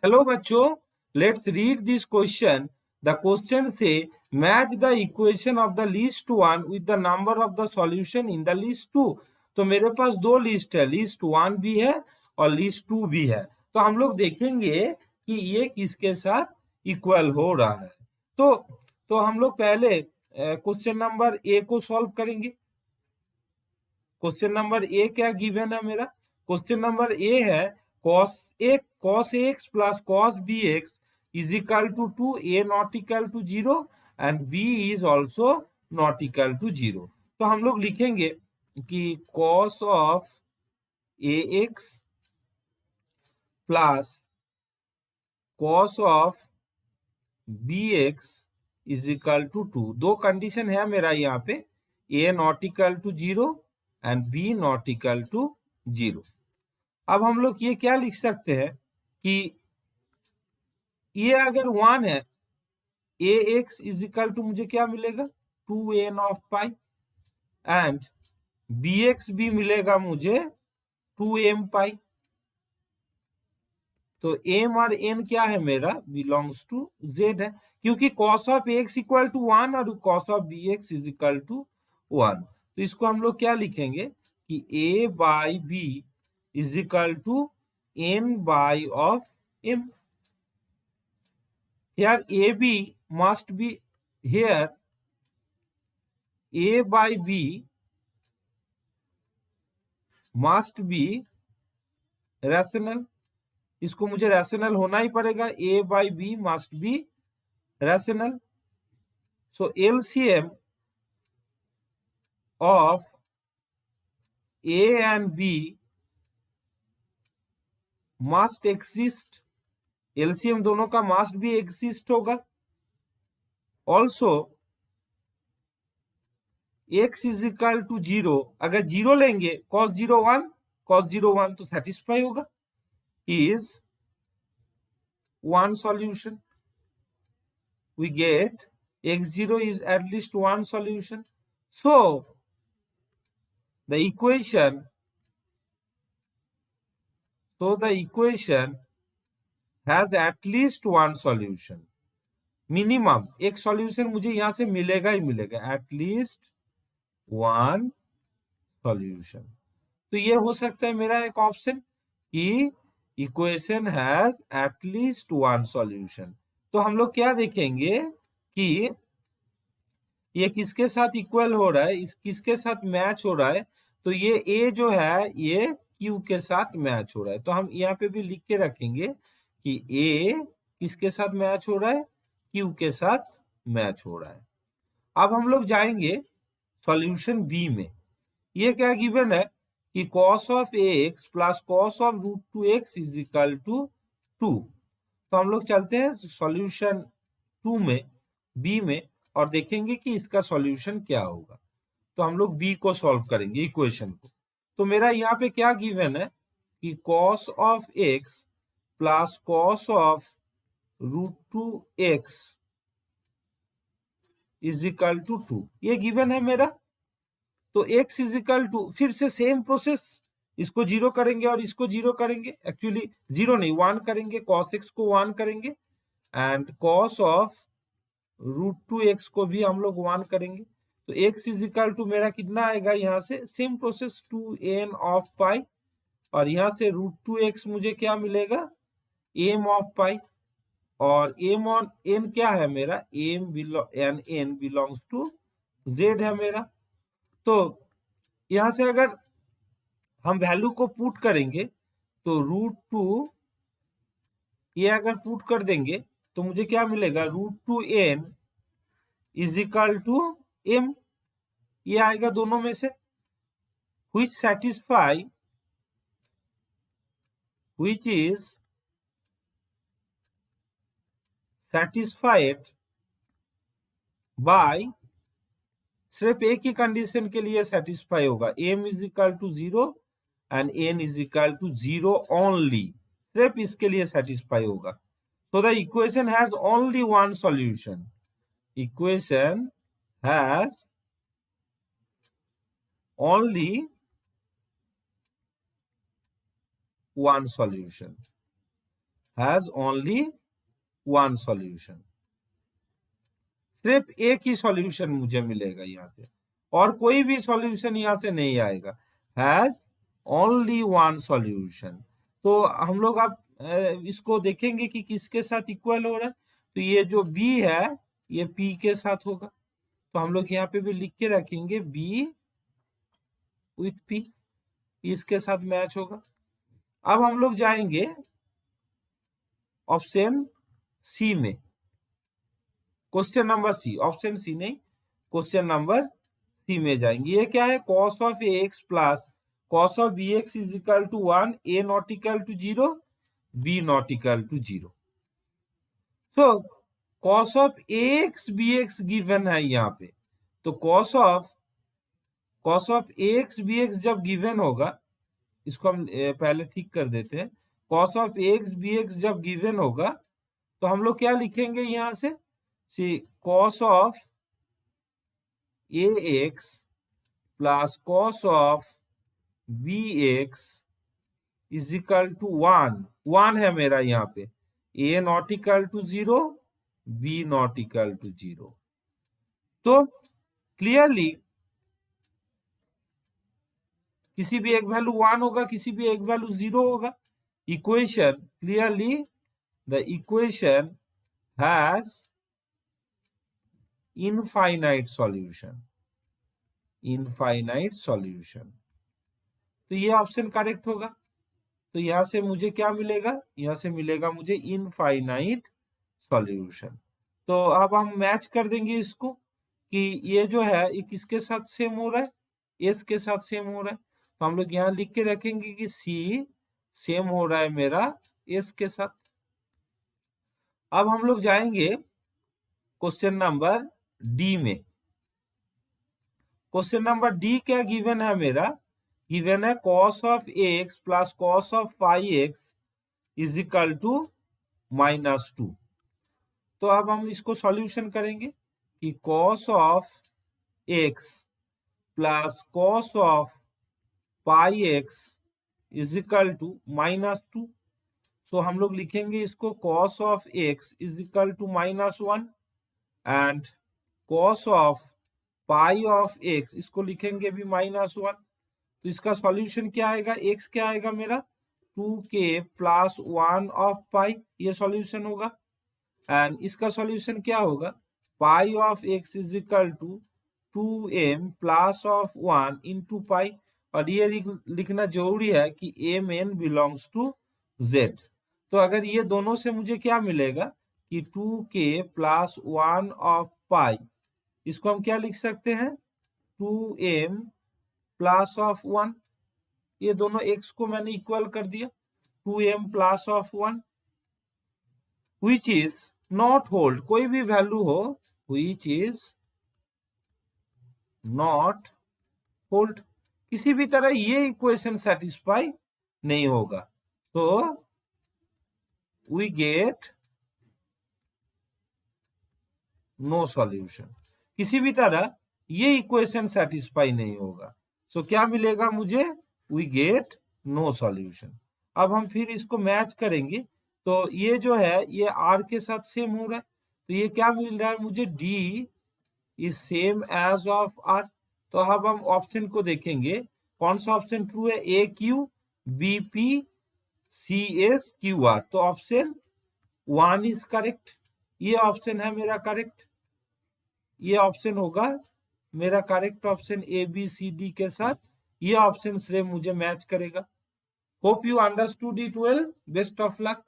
Hello बच्चों, let's read this question. The question से match the equation of the list one with the number of the solution in the list two. तो मेरे पास दो list है, list one भी है और लिस्ट टू भी है। तो हम लोग देखेंगे कि ये किसके साथ इक्वल हो रहा है। तो हम लोग पहले क्वेश्चन नंबर ए को सॉल्व करेंगे। क्वेश्चन नंबर ए क्या गिवन है मेरा? क्वेश्चन नंबर ए है cos ax plus cos bx is equal to 2, a not equal to 0 and b is also not equal to 0। तो हम लोग लिखेंगे कि cos of ax plus cos of bx is equal to 2। दो condition है मेरा यहाँ पे, a not equal to 0 and b not equal to 0। अब हम लोग ये क्या लिख सकते हैं कि ये अगर 1 है, A x is equal to मुझे क्या मिलेगा 2n of pi and B x भी मिलेगा मुझे 2m पाई। तो m और n क्या है मेरा? बिलोंग्स टू z है, क्योंकि cos of x equal to 1 और cos of bx is equal to 1। तो इसको हम लोग क्या लिखेंगे कि a by b is equal to n by of m। Here AB must be here, a by b must be rational। इसको मुझे रैशनल होना ही पड़ेगा, a by b must be rational। So LCM of a and b must exist। LCM दोनों का must भी exist होगा। Also x is equal to 0, अगर 0 लेंगे cos 0 1 तो सेटिस्फाई होगा, is one solution। We get x0 is at least one solution। So the equation has at least one solution। Minimum एक solution मुझे यहां से मिलेगा ही मिलेगा, एट लीस्ट वन सॉल्यूशन। तो ये हो सकता है मेरा एक ऑप्शन कि equation has at least one solution. तो हम लोग क्या देखेंगे कि ये किसके साथ इक्वल हो रहा है, इस किसके साथ मैच हो रहा है। तो ये ए जो है ये क्यू के साथ मैच हो रहा है। तो हम यहाँ पे भी लिख के रखेंगे कि ए किसके साथ मैच हो रहा है, क्यू के साथ मैच हो रहा है। अब हम लोग जाएंगे सॉल्यूशन बी में। ये क्या गिवन है कि cos of ax plus cos of √2x is equal to 2। तो हम लोग चलते हैं सॉल्यूशन 2 में, बी में, और देखेंगे कि इसका सॉल्यूशन क्या होगा। तो हम लोग बी को सॉल्व करेंगे इक्वेशन को। तो मेरा यहाँ पे क्या गिवन है कि cos of x plus cos of √2x is equal to 2, ये गिवन है मेरा। तो x इज इक्वल टू, फिर से सेम प्रोसेस, इसको 0 करेंगे और इसको 0 करेंगे, एक्चुअली 0 नहीं 1 करेंगे, cos x को 1 करेंगे एंड cos ऑफ √2x को भी हम लोग 1 करेंगे। तो x इज इक्वल टू मेरा कितना आएगा, यहाँ से सेम प्रोसेस 2n ऑफ पाई, और यहाँ से √2x मुझे क्या मिलेगा m ऑफ पाई, और m ऑन n क्या है मेरा, n बिलोंग्स टू z है मेरा। तो यहां से अगर हम वैल्यू को पुट करेंगे तो √2 ये अगर पुट कर देंगे तो मुझे क्या मिलेगा, √2n is equal to m। ये आएगा दोनों में से, which is satisfied by, सिर्फ एक ही कंडीशन के लिए सेटिस्फाई होगा, m is equal to 0 and n is equal to 0 only, सिर्फ इसके लिए सेटिस्फाई होगा। So the equation has only one solution, equation has only one solution, has only one solution. सिर्फ एक ही सॉल्यूशन मुझे मिलेगा यहाँ से, और कोई भी सॉल्यूशन यहाँ से नहीं आएगा। Has only one solution. तो हम लोग अब इसको देखेंगे कि किसके साथ इक्वल हो रहा है। तो ये जो B है ये P के साथ होगा, तो हम लोग यहाँ पे भी लिख के रखेंगे B विथ P, इसके साथ मैच होगा। अब हम लोग जाएंगे ऑप्शन सी में, question number C, option C नहीं, क्वेश्चन नंबर सी में जाएंगे। ये क्या है, cos of ax plus cos of bx is equal to 1, a not equal to 0, b not equal to 0। So cos of ax bx given है यहाँ पे, तो cos ऑफ ax bx जब गिवन होगा, इसको हम पहले ठीक कर देते हैं। cos ऑफ ax bx जब गिवन होगा तो हम लोग क्या लिखेंगे यहाँ से, cos of ax plus cos of bx is equal to 1 है मेरा यहाँ पे, a not equal to 0, b not equal to 0। तो क्लियरली किसी भी एक वैल्यू 1 होगा, किसी भी एक वैल्यू 0 होगा। Equation clearly the equation has infinite solution, infinite solution. तो ये ऑप्शन करेक्ट होगा। तो यहां से मुझे क्या मिलेगा, यहां से मिलेगा मुझे इनफाइनाइट सॉल्यूशन। तो अब हम मैच कर देंगे इसको कि ये जो है ये किसके साथ सेम हो रहा है, एस के साथ सेम हो रहा है। तो हम लोग यहाँ लिख के रखेंगे कि सी सेम हो रहा है मेरा एस के साथ। अब हम लोग जाएंगे क्वेश्चन नंबर डी में। क्वेश्चन नंबर डी क्या गिवन है मेरा, गिवन है cos of x plus cos of pi x is equal to -2। तो अब हम इसको सॉल्यूशन करेंगे कि cos of x plus cos of pi x is equal to -2। So हम लोग लिखेंगे इसको cos of x is equal to -1 and cos of pi of x इसको लिखेंगे भी -1। तो इसका सॉल्यूशन क्या आएगा, x क्या आएगा मेरा 2k प्लस 1 ऑफ पाई, ये सॉल्यूशन होगा। एंड इसका सॉल्यूशन क्या होगा, pi of x is equal to 2m plus of 1 into pi. और ये लिखना जरूरी है कि mn बिलोंग्स टू z। तो अगर ये दोनों से मुझे क्या मिलेगा कि 2k प्लस 1 ऑफ पाई, इसको हम क्या लिख सकते हैं 2m प्लस ऑफ 1। ये दोनों x को मैंने इक्वल कर दिया, 2m plus of 1 which is not hold, कोई भी वैल्यू हो विच इज नॉट होल्ड, किसी भी तरह ये इक्वेशन सेटिस्फाई नहीं होगा। तो वी गेट नो सॉल्यूशन, किसी भी तरह ये इक्वेशन सेटिस्फाई नहीं होगा। सो क्या मिलेगा मुझे, वी गेट नो सॉल्यूशन। अब हम फिर इसको मैच करेंगे, तो ये जो है ये आर के साथ सेम हो रहा है, तो ये क्या मिल रहा है मुझे, D is same as of R. तो अब हम ऑप्शन को देखेंगे, कौन सा ऑप्शन ट्रू है, A Q B P C S Q R. तो ऑप्शन 1 इज करेक्ट, ये ऑप्शन है मेरा करेक्ट, ये ऑप्शन होगा मेरा correct option A B C D के साथ, ये ऑप्शन से मुझे मैच करेगा। Hope you understood it well, best of luck.